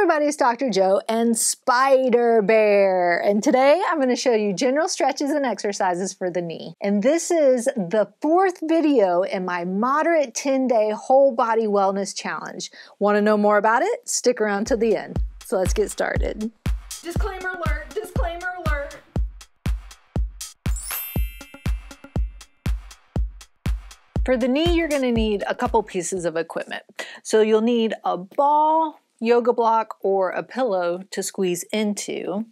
everybody, it's Dr. Joe and Spider Bear. And today I'm going to show you general stretches and exercises for the knee. And this is the 4th video in my moderate 10-day whole body wellness challenge. Want to know more about it? Stick around till the end. So let's get started. Disclaimer alert, disclaimer alert. For the knee, you're going to need a couple pieces of equipment. So you'll need a ball, yoga block, or a pillow to squeeze into.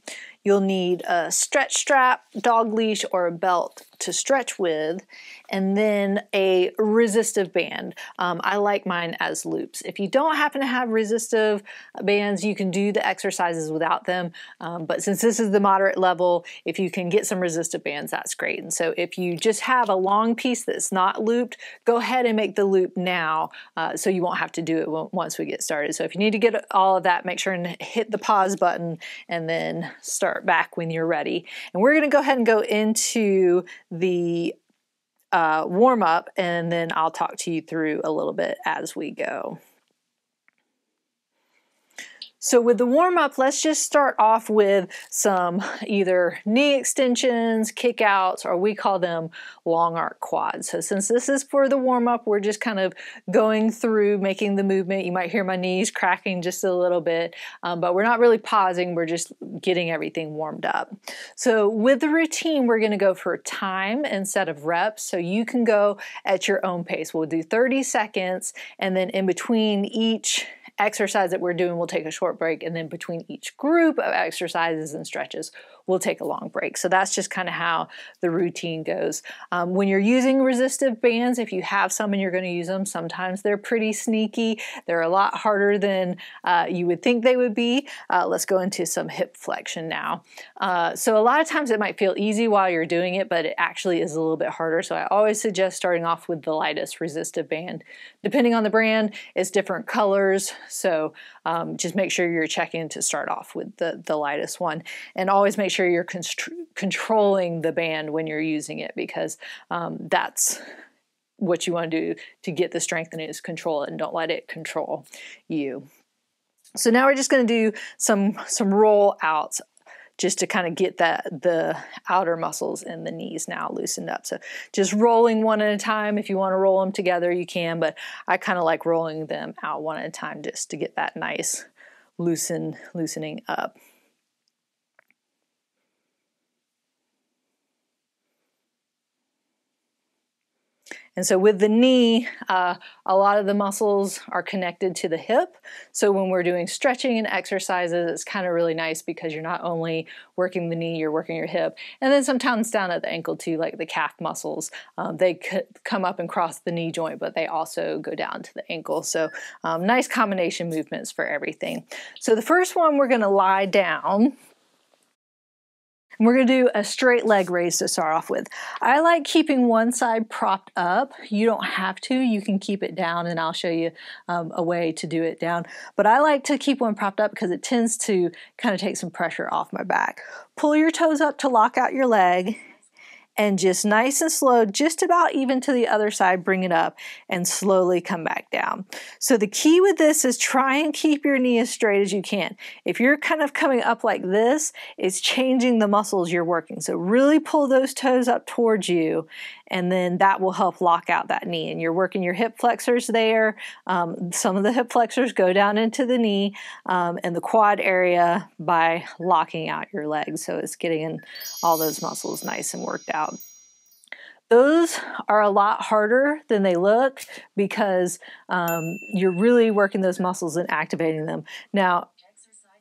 You'll need a stretch strap, dog leash, or a belt to stretch with, and then a resistive band. I like mine as loops. If you don't happen to have resistive bands, you can do the exercises without them, but since this is the moderate level, if you can get some resistive bands, that's great. And so if you just have a long piece that's not looped, go ahead and make the loop now so you won't have to do it once we get started. So if you need to get all of that, make sure and hit the pause button and then start back when you're ready. And we're going to go ahead and go into the warm up, and then I'll talk to you through a little bit as we go. So with the warm up, let's just start off with some either knee extensions, kick outs, or we call them long arc quads. So since this is for the warm up, we're just kind of going through making the movement. You might hear my knees cracking just a little bit, but we're not really pausing. We're just getting everything warmed up. So with the routine, we're going to go for time instead of reps. So you can go at your own pace. We'll do 30 seconds, and then in between each exercise that we're doing, we'll take a short break, and then between each group of exercises and stretches, we'll take a long break. So that's just kind of how the routine goes. When you're using resistive bands, if you have some and you're going to use them, sometimes they're pretty sneaky. They're a lot harder than you would think they would be. Let's go into some hip flexion now. So a lot of times it might feel easy while you're doing it, but it actually is a little bit harder. So I always suggest starting off with the lightest resistive band. Depending on the brand, it's different colors. So just make sure you're checking to start off with the lightest one, and always make sure you're controlling the band when you're using it, because that's what you want to do to get the strength, and is control it and don't let it control you. So now we're just going to do some roll outs, just to kind of get the outer muscles in the knees now loosened up. So just rolling one at a time. If you want to roll them together, you can, but I kind of like rolling them out one at a time just to get that nice loosening up. And so with the knee, a lot of the muscles are connected to the hip. So when we're doing stretching and exercises, it's kind of really nice because you're not only working the knee, you're working your hip. And then sometimes down at the ankle too, like the calf muscles, they could come up and cross the knee joint, but they also go down to the ankle. So nice combination movements for everything. So the first one, we're going to lie down. We're going to do a straight leg raise to start off with. I like keeping one side propped up. You don't have to. You can keep it down, and I'll show you a way to do it down. But I like to keep one propped up because it tends to kind of take some pressure off my back. Pull your toes up to lock out your leg, and just nice and slow, just about even to the other side, bring it up and slowly come back down. So the key with this is try and keep your knee as straight as you can. If you're kind of coming up like this, it's changing the muscles you're working. So really pull those toes up towards you, and then that will help lock out that knee. And you're working your hip flexors there. Some of the hip flexors go down into the knee and the quad area by locking out your legs. So it's getting in all those muscles nice and worked out. Those are a lot harder than they look because you're really working those muscles and activating them. Now,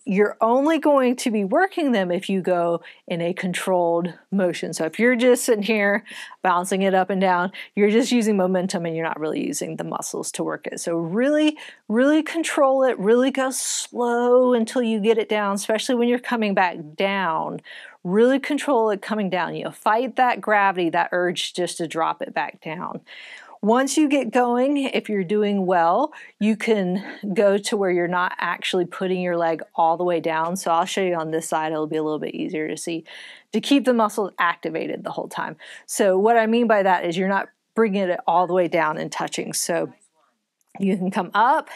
you're only going to be working them if you go in a controlled motion. So if you're just sitting here bouncing it up and down, you're just using momentum and you're not really using the muscles to work it. So really, really control it, really go slow until you get it down, especially when you're coming back down. Really control it coming down. You know, fight that gravity, that urge just to drop it back down. Once you get going, if you're doing well, you can go to where you're not actually putting your leg all the way down. So I'll show you on this side, it'll be a little bit easier to see, to keep the muscles activated the whole time. So what I mean by that is you're not bringing it all the way down and touching. So You can come up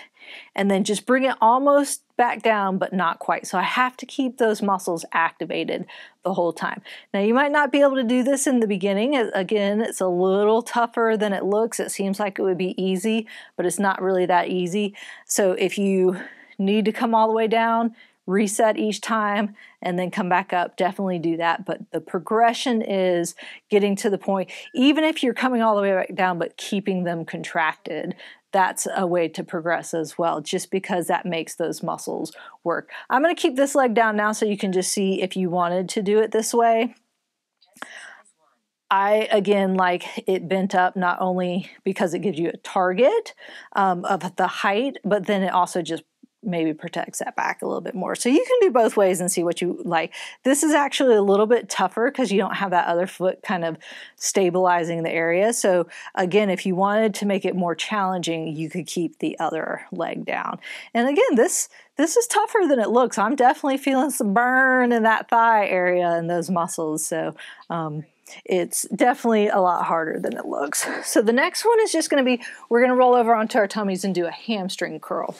and then just bring it almost back down, but not quite. So I have to keep those muscles activated the whole time. Now you might not be able to do this in the beginning. Again, it's a little tougher than it looks. It seems like it would be easy, but it's not really that easy. So if you need to come all the way down, reset each time, and then come back up, definitely do that. But the progression is getting to the point, even if you're coming all the way back down, but keeping them contracted, that's a way to progress as well, just because that makes those muscles work. I'm going to keep this leg down now so you can just see if you wanted to do it this way. I, again, like it bent up, not only because it gives you a target of the height, but then it also just maybe protects that back a little bit more. So you can do both ways and see what you like. This is actually a little bit tougher because you don't have that other foot kind of stabilizing the area. So again, if you wanted to make it more challenging, you could keep the other leg down. And again, this is tougher than it looks. I'm definitely feeling some burn in that thigh area and those muscles. So it's definitely a lot harder than it looks. So the next one is just going to be, we're going to roll over onto our tummies and do a hamstring curl.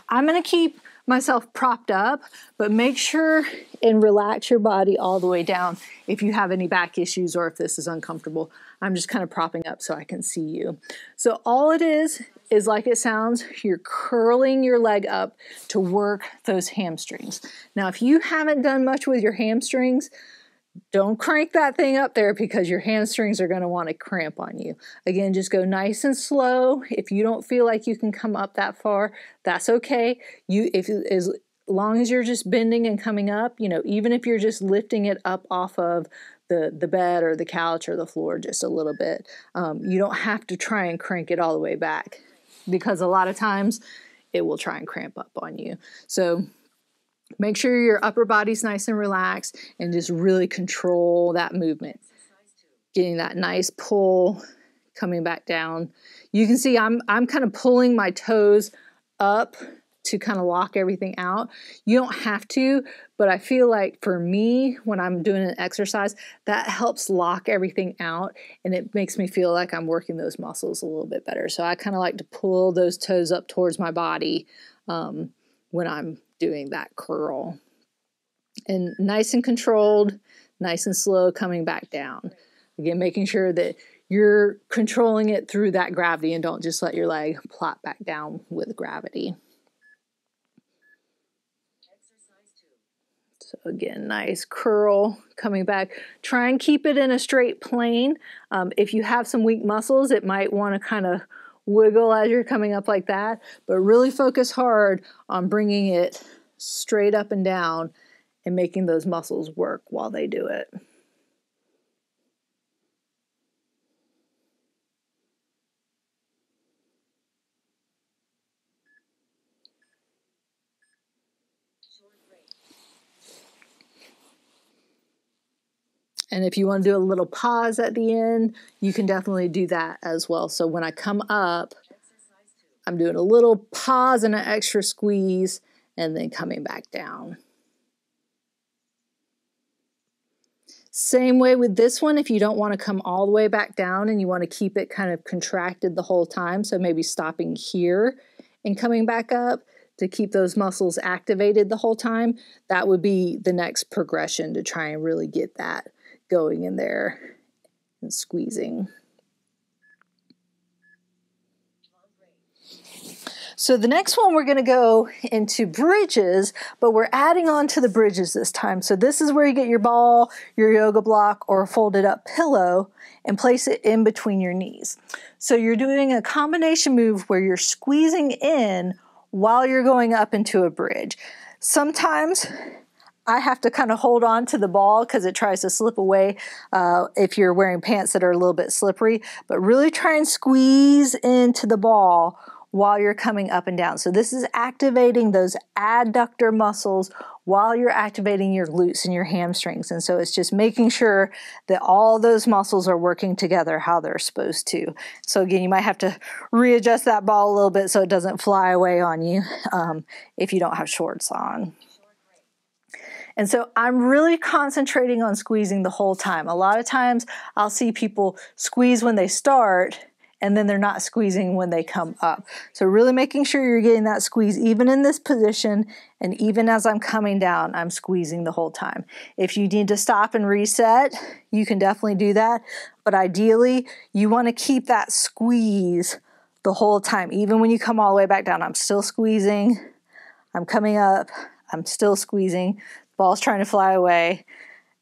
I'm going to keep myself propped up, but make sure and relax your body all the way down if you have any back issues or if this is uncomfortable. I'm just kind of propping up so I can see you. So all it is like it sounds, you're curling your leg up to work those hamstrings. Now, if you haven't done much with your hamstrings, don't crank that thing up there because your hamstrings are going to want to cramp on you. Again, just go nice and slow. If you don't feel like you can come up that far, that's okay. As long as you're just bending and coming up, you know, even if you're just lifting it up off of the bed or the couch or the floor just a little bit, you don't have to try and crank it all the way back because a lot of times it will try and cramp up on you. So make sure your upper body's nice and relaxed and just really control that movement. Getting that nice pull, coming back down. You can see I'm kind of pulling my toes up to kind of lock everything out. You don't have to, but I feel like for me, when I'm doing an exercise, that helps lock everything out and it makes me feel like I'm working those muscles a little bit better. So I kind of like to pull those toes up towards my body when I'm doing that curl. And nice and controlled, nice and slow coming back down. Again, making sure that you're controlling it through that gravity and don't just let your leg plop back down with gravity. So again, nice curl coming back. Try and keep it in a straight plane. If you have some weak muscles, it might want to kind of wiggle as you're coming up like that, but really focus hard on bringing it straight up and down and making those muscles work while they do it. And if you want to do a little pause at the end, you can definitely do that as well. So when I come up, I'm doing a little pause and an extra squeeze and then coming back down. Same way with this one, if you don't want to come all the way back down and you want to keep it kind of contracted the whole time, so maybe stopping here and coming back up to keep those muscles activated the whole time, that would be the next progression to try and really get that going in there and squeezing. So the next one, we're going to go into bridges, but we're adding on to the bridges this time. So this is where you get your ball, your yoga block, or a folded up pillow and place it in between your knees. So you're doing a combination move where you're squeezing in while you're going up into a bridge. Sometimes I have to kind of hold on to the ball because it tries to slip away if you're wearing pants that are a little bit slippery, but really try and squeeze into the ball while you're coming up and down. So this is activating those adductor muscles while you're activating your glutes and your hamstrings. And so it's just making sure that all those muscles are working together how they're supposed to. So again, you might have to readjust that ball a little bit so it doesn't fly away on you if you don't have shorts on. And so I'm really concentrating on squeezing the whole time. A lot of times I'll see people squeeze when they start and then they're not squeezing when they come up. So really making sure you're getting that squeeze even in this position, and even as I'm coming down, I'm squeezing the whole time. If you need to stop and reset, you can definitely do that, but ideally you want to keep that squeeze the whole time. Even when you come all the way back down, I'm still squeezing, I'm coming up, I'm still squeezing, ball's trying to fly away,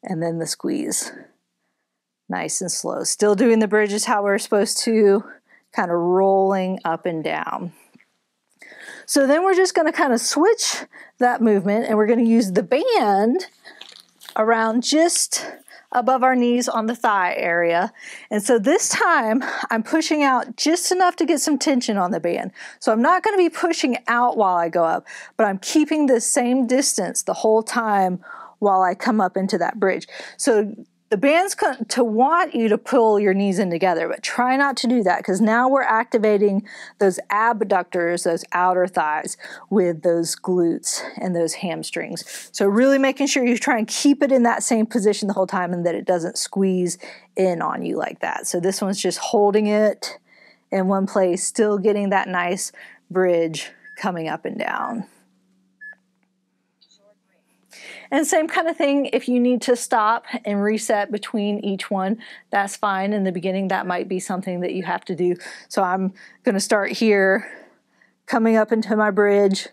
and then the squeeze. Nice and slow. Still doing the bridges how we're supposed to, kind of rolling up and down. So then we're just going to kind of switch that movement, and we're going to use the band around just above our knees on the thigh area. And so this time I'm pushing out just enough to get some tension on the band. So I'm not going to be pushing out while I go up, but I'm keeping the same distance the whole time while I come up into that bridge. So the band's going to want you to pull your knees in together, but try not to do that, because now we're activating those abductors, those outer thighs, with those glutes and those hamstrings. So really making sure you try and keep it in that same position the whole time and that it doesn't squeeze in on you like that. So this one's just holding it in one place, still getting that nice bridge coming up and down. And same kind of thing, if you need to stop and reset between each one, that's fine. In the beginning, that might be something that you have to do. So I'm going to start here, coming up into my bridge,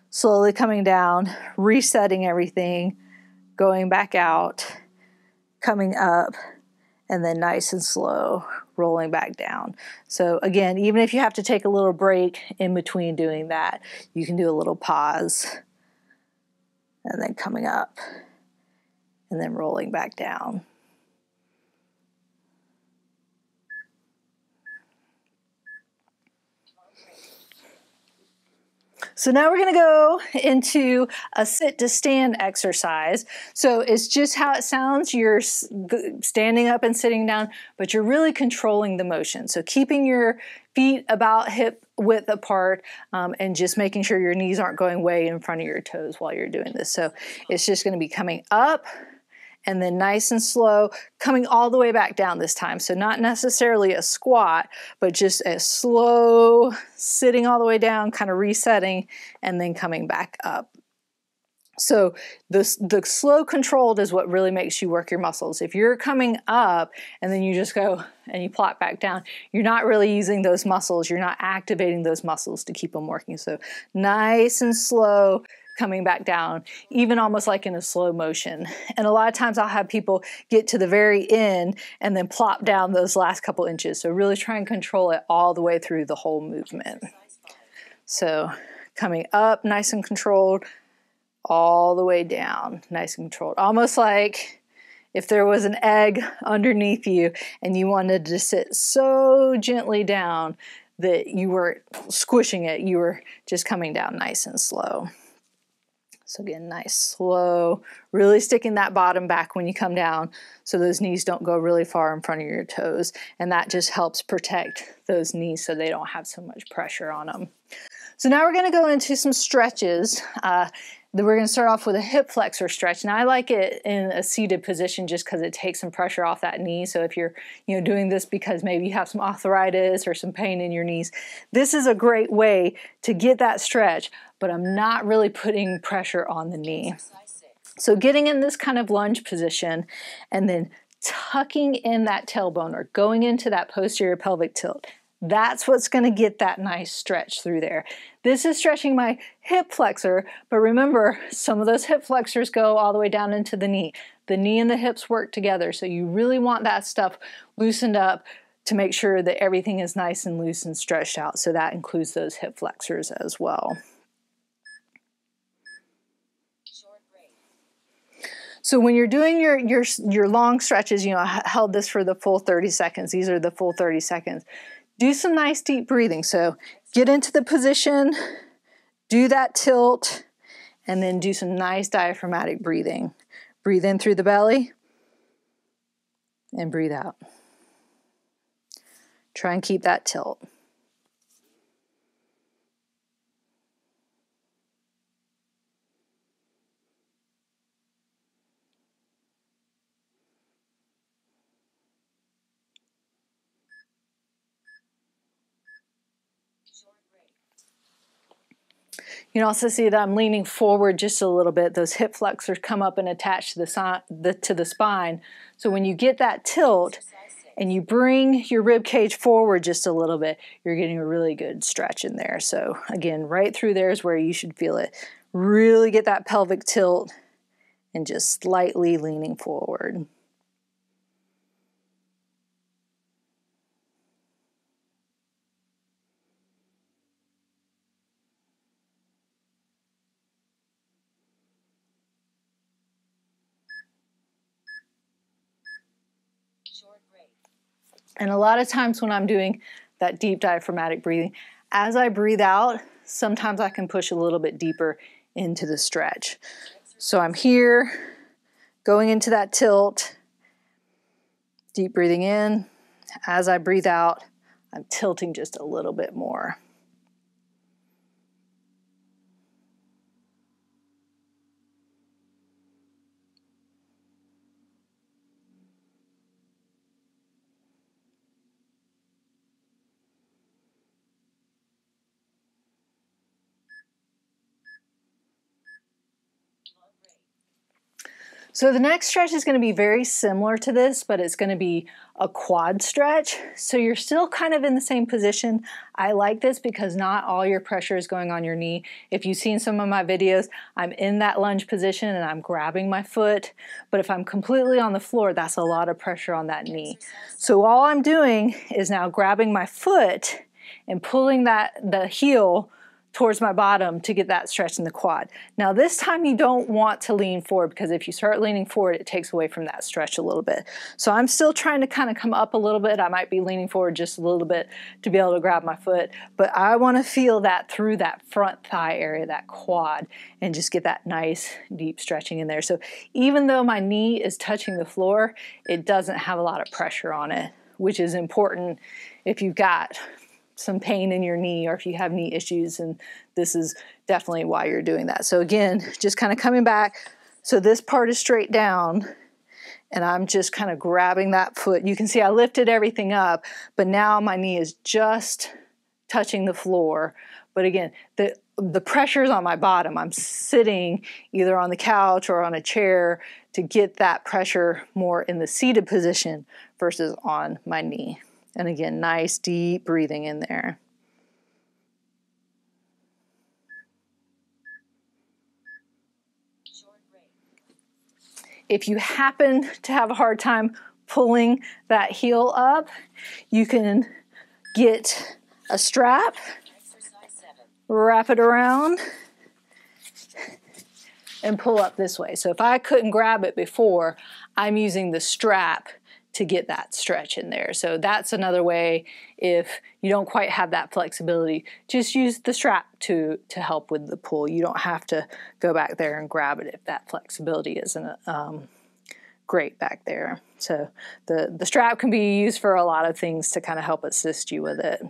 slowly coming down, resetting everything, going back out, coming up, and then nice and slow, rolling back down. So again, even if you have to take a little break in between doing that, you can do a little pause, and then coming up, and then rolling back down. So now we're going to go into a sit to stand exercise. So it's just how it sounds. You're standing up and sitting down, but you're really controlling the motion. So keeping your feet about hip width apart, and just making sure your knees aren't going way in front of your toes while you're doing this. So it's just going to be coming up, and then nice and slow, coming all the way back down this time. So not necessarily a squat, but just a slow sitting all the way down, kind of resetting, and then coming back up. So the slow controlled is what really makes you work your muscles. If you're coming up and then you just go and you plop back down, you're not really using those muscles. You're not activating those muscles to keep them working. So nice and slow, coming back down, even almost like in a slow motion. And a lot of times I'll have people get to the very end and then plop down those last couple inches. So really try and control it all the way through the whole movement. So coming up, nice and controlled, all the way down, nice and controlled. Almost like if there was an egg underneath you and you wanted to sit so gently down that you were squishing it, you were just coming down nice and slow. So again, nice, slow, really sticking that bottom back when you come down so those knees don't go really far in front of your toes. And that just helps protect those knees so they don't have so much pressure on them. So now we're going to go into some stretches. Then we're going to start off with a hip flexor stretch. And I like it in a seated position just because it takes some pressure off that knee. So if you're doing this because maybe you have some arthritis or some pain in your knees, this is a great way to get that stretch, but I'm not really putting pressure on the knee. So getting in this kind of lunge position and then tucking in that tailbone or going into that posterior pelvic tilt. That's what's going to get that nice stretch through there. This is stretching my hip flexor, but remember, some of those hip flexors go all the way down into the knee. The knee and the hips work together, so you really want that stuff loosened up to make sure that everything is nice and loose and stretched out. So that includes those hip flexors as well. So when you're doing your long stretches, I held this for the full 30 seconds. These are the full 30 seconds. Do some nice deep breathing. So get into the position, do that tilt, and then do some nice diaphragmatic breathing. Breathe in through the belly and breathe out. Try and keep that tilt. You can also see that I'm leaning forward just a little bit. Those hip flexors come up and attach to the spine. So when you get that tilt and you bring your rib cage forward just a little bit, you're getting a really good stretch in there. So again, right through there is where you should feel it. Really get that pelvic tilt and just slightly leaning forward. And a lot of times when I'm doing that deep diaphragmatic breathing, as I breathe out, sometimes I can push a little bit deeper into the stretch. So I'm here, going into that tilt, deep breathing in. As I breathe out, I'm tilting just a little bit more. So the next stretch is going to be very similar to this, but it's going to be a quad stretch. So you're still kind of in the same position. I like this because not all your pressure is going on your knee. If you've seen some of my videos, I'm in that lunge position and I'm grabbing my foot. But if I'm completely on the floor, that's a lot of pressure on that knee. So all I'm doing is now grabbing my foot and pulling the heel towards my bottom to get that stretch in the quad. Now this time you don't want to lean forward, because if you start leaning forward, it takes away from that stretch a little bit. So I'm still trying to kind of come up a little bit. I might be leaning forward just a little bit to be able to grab my foot, but I want to feel that through that front thigh area, that quad, and just get that nice deep stretching in there. So even though my knee is touching the floor, it doesn't have a lot of pressure on it, which is important if you've got some pain in your knee or if you have knee issues, and this is definitely why you're doing that. So again, just kind of coming back. So this part is straight down and I'm just kind of grabbing that foot. You can see I lifted everything up, but now my knee is just touching the floor. But again, the pressure is on my bottom. I'm sitting either on the couch or on a chair to get that pressure more in the seated position versus on my knee. And again, nice deep breathing in there. If you happen to have a hard time pulling that heel up, you can get a strap, wrap it around, and pull up this way. So if I couldn't grab it before, I'm using the strap to get that stretch in there. So that's another way. If you don't quite have that flexibility, just use the strap to help with the pull. You don't have to go back there and grab it if that flexibility isn't great back there. So the strap can be used for a lot of things to kind of help assist you with it.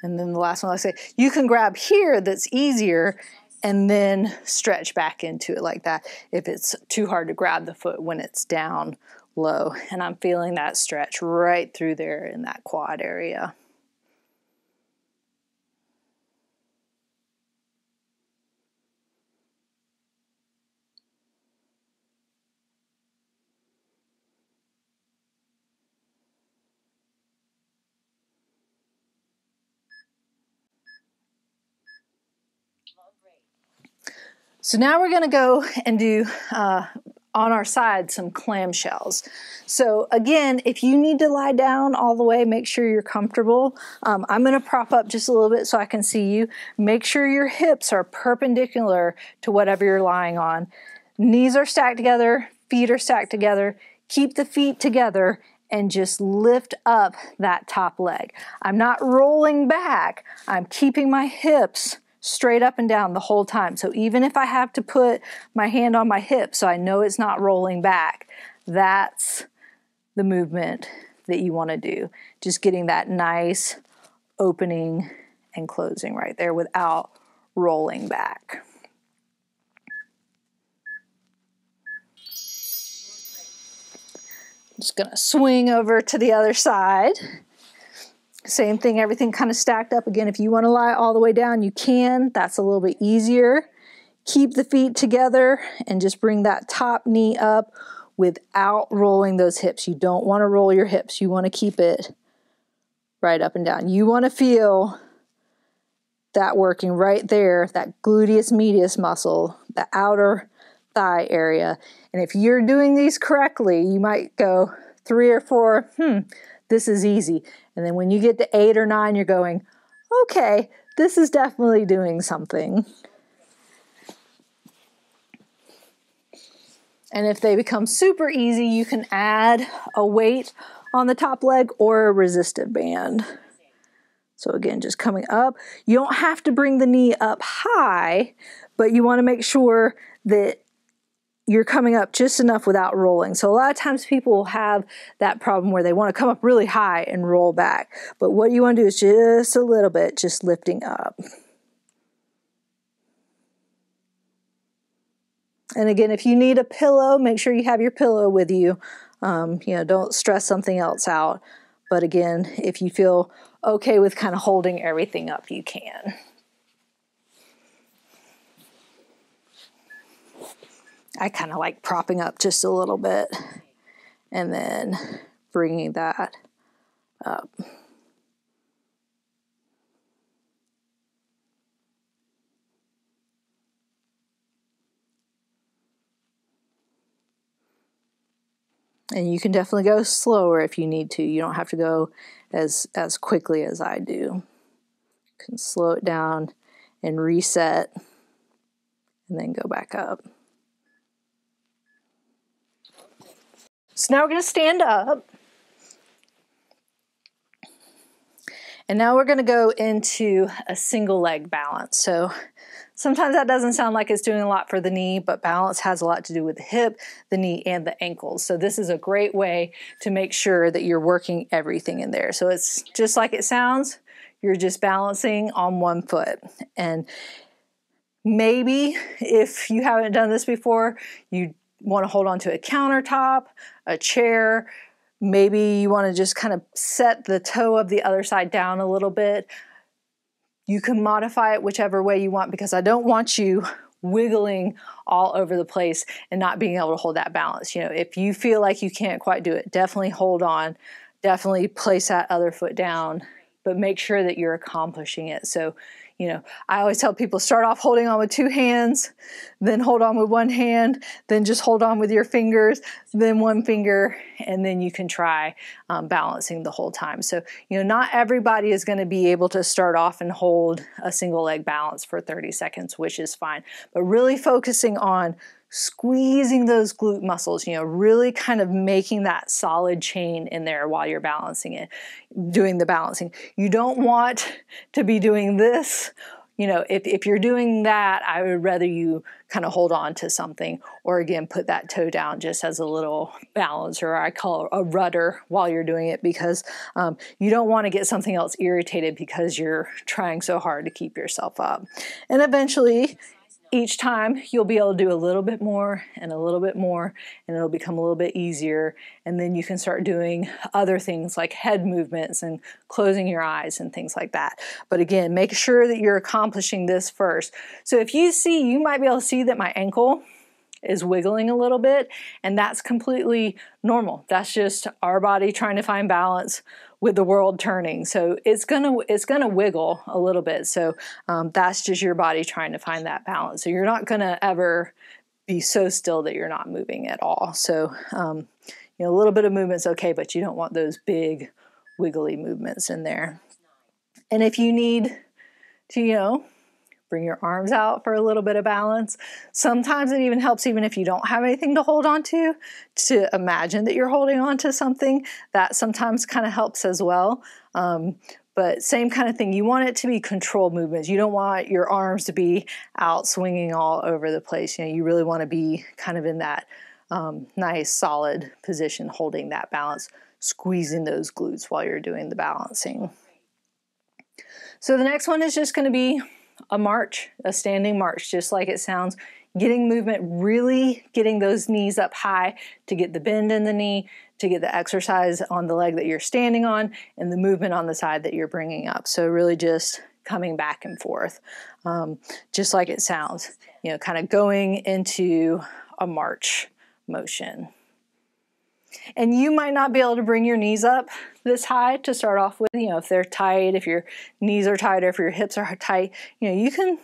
And then the last one, I say, you can grab here, that's easier, and then stretch back into it like that if it's too hard to grab the foot when it's down low. And I'm feeling that stretch right through there in that quad area. So now we're going to go and do on our side some clamshells. So again, if you need to lie down all the way, make sure you're comfortable. I'm going to prop up just a little bit so I can see you. Make sure your hips are perpendicular to whatever you're lying on. Knees are stacked together, feet are stacked together. Keep the feet together and just lift up that top leg. I'm not rolling back. I'm keeping my hips straight up and down the whole time. So even if I have to put my hand on my hip so I know it's not rolling back, that's the movement that you want to do. Just getting that nice opening and closing right there without rolling back. Just gonna swing over to the other side. Same thing, everything kind of stacked up. Again, if you want to lie all the way down, you can. That's a little bit easier. Keep the feet together and just bring that top knee up without rolling those hips. You don't want to roll your hips. You want to keep it right up and down. You want to feel that working right there, that gluteus medius muscle, the outer thigh area. And if you're doing these correctly, you might go 3 or 4, this is easy. And then when you get to 8 or 9, you're going, okay, this is definitely doing something. And if they become super easy, you can add a weight on the top leg or a resistive band. So again, just coming up. You don't have to bring the knee up high, but you want to make sure that you're coming up just enough without rolling. So a lot of times people will have that problem where they want to come up really high and roll back. But what you want to do is just a little bit, just lifting up. And again, if you need a pillow, make sure you have your pillow with you. Don't stress something else out. But again, if you feel okay with kind of holding everything up, you can. I kind of like propping up just a little bit and then bringing that up. And you can definitely go slower if you need to. You don't have to go as quickly as I do. You can slow it down and reset and then go back up. So now we're going to stand up. And now we're going to go into a single leg balance. So sometimes that doesn't sound like it's doing a lot for the knee, but balance has a lot to do with the hip, the knee, and the ankles. So this is a great way to make sure that you're working everything in there. So it's just like it sounds. You're just balancing on one foot. And maybe if you haven't done this before, you want to hold on to a countertop, a chair. Maybe you want to just kind of set the toe of the other side down a little bit. You can modify it whichever way you want, because I don't want you wiggling all over the place and not being able to hold that balance. If you feel like you can't quite do it, definitely hold on. Definitely place that other foot down, but make sure that you're accomplishing it. So, I always tell people, start off holding on with 2 hands, then hold on with 1 hand, then just hold on with your fingers, then 1 finger, and then you can try balancing the whole time. So, not everybody is going to be able to start off and hold a single leg balance for 30 seconds, which is fine. But really focusing on squeezing those glute muscles, really kind of making that solid chain in there while you're balancing it, doing the balancing. You don't want to be doing this. If you're doing that, I would rather you kind of hold on to something, or again, put that toe down just as a little balance, or I call it a rudder while you're doing it, because you don't want to get something else irritated because you're trying so hard to keep yourself up. And eventually, each time you'll be able to do a little bit more and a little bit more, and it'll become a little bit easier. And then you can start doing other things like head movements and closing your eyes and things like that. But again, make sure that you're accomplishing this first. So if you might be able to see that my ankle is wiggling a little bit, and that's completely normal. That's just our body trying to find balance with the world turning. So it's gonna wiggle a little bit. So that's just your body trying to find that balance. So you're not gonna ever be so still that you're not moving at all. So a little bit of movement's okay, but you don't want those big wiggly movements in there. And if you need to, bring your arms out for a little bit of balance. Sometimes it even helps, even if you don't have anything to hold on to imagine that you're holding on to something. That sometimes kind of helps as well. But same kind of thing. You want it to be controlled movements. You don't want your arms to be out swinging all over the place. You really want to be kind of in that nice solid position, holding that balance, squeezing those glutes while you're doing the balancing. So the next one is just going to be a march, a standing march, just like it sounds. Getting movement, really getting those knees up high to get the bend in the knee, to get the exercise on the leg that you're standing on and the movement on the side that you're bringing up. So really just coming back and forth, just like it sounds, you know, kind of going into a march motion. And you might not be able to bring your knees up this high to start off with, you know, if they're tight, if your knees are tight, or if your hips are tight, you know, you can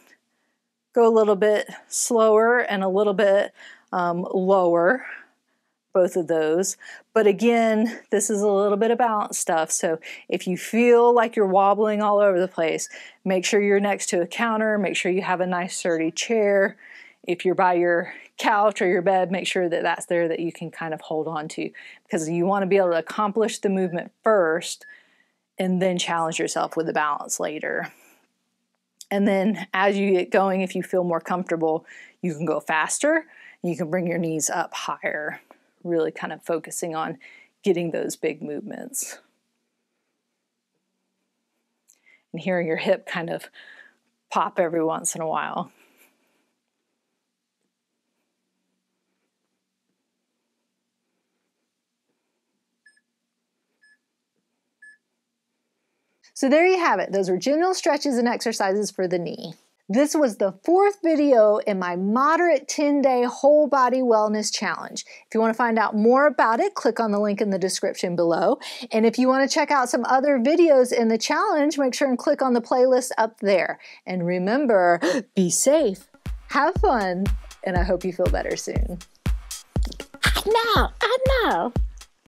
go a little bit slower and a little bit lower, both of those. But again, this is a little bit of balance stuff. So if you feel like you're wobbling all over the place, make sure you're next to a counter, make sure you have a nice sturdy chair. If you're by your couch or your bed, make sure that that's there that you can kind of hold on to, because you want to be able to accomplish the movement first and then challenge yourself with the balance later. And then as you get going, if you feel more comfortable, you can go faster. You can bring your knees up higher, really kind of focusing on getting those big movements. And hearing your hip kind of pop every once in a while. So there you have it. Those are general stretches and exercises for the knee. This was the 4th video in my moderate 10-day whole body wellness challenge. If you want to find out more about it, click on the link in the description below. And if you want to check out some other videos in the challenge, make sure and click on the playlist up there. And remember, be safe, have fun, and I hope you feel better soon. I know.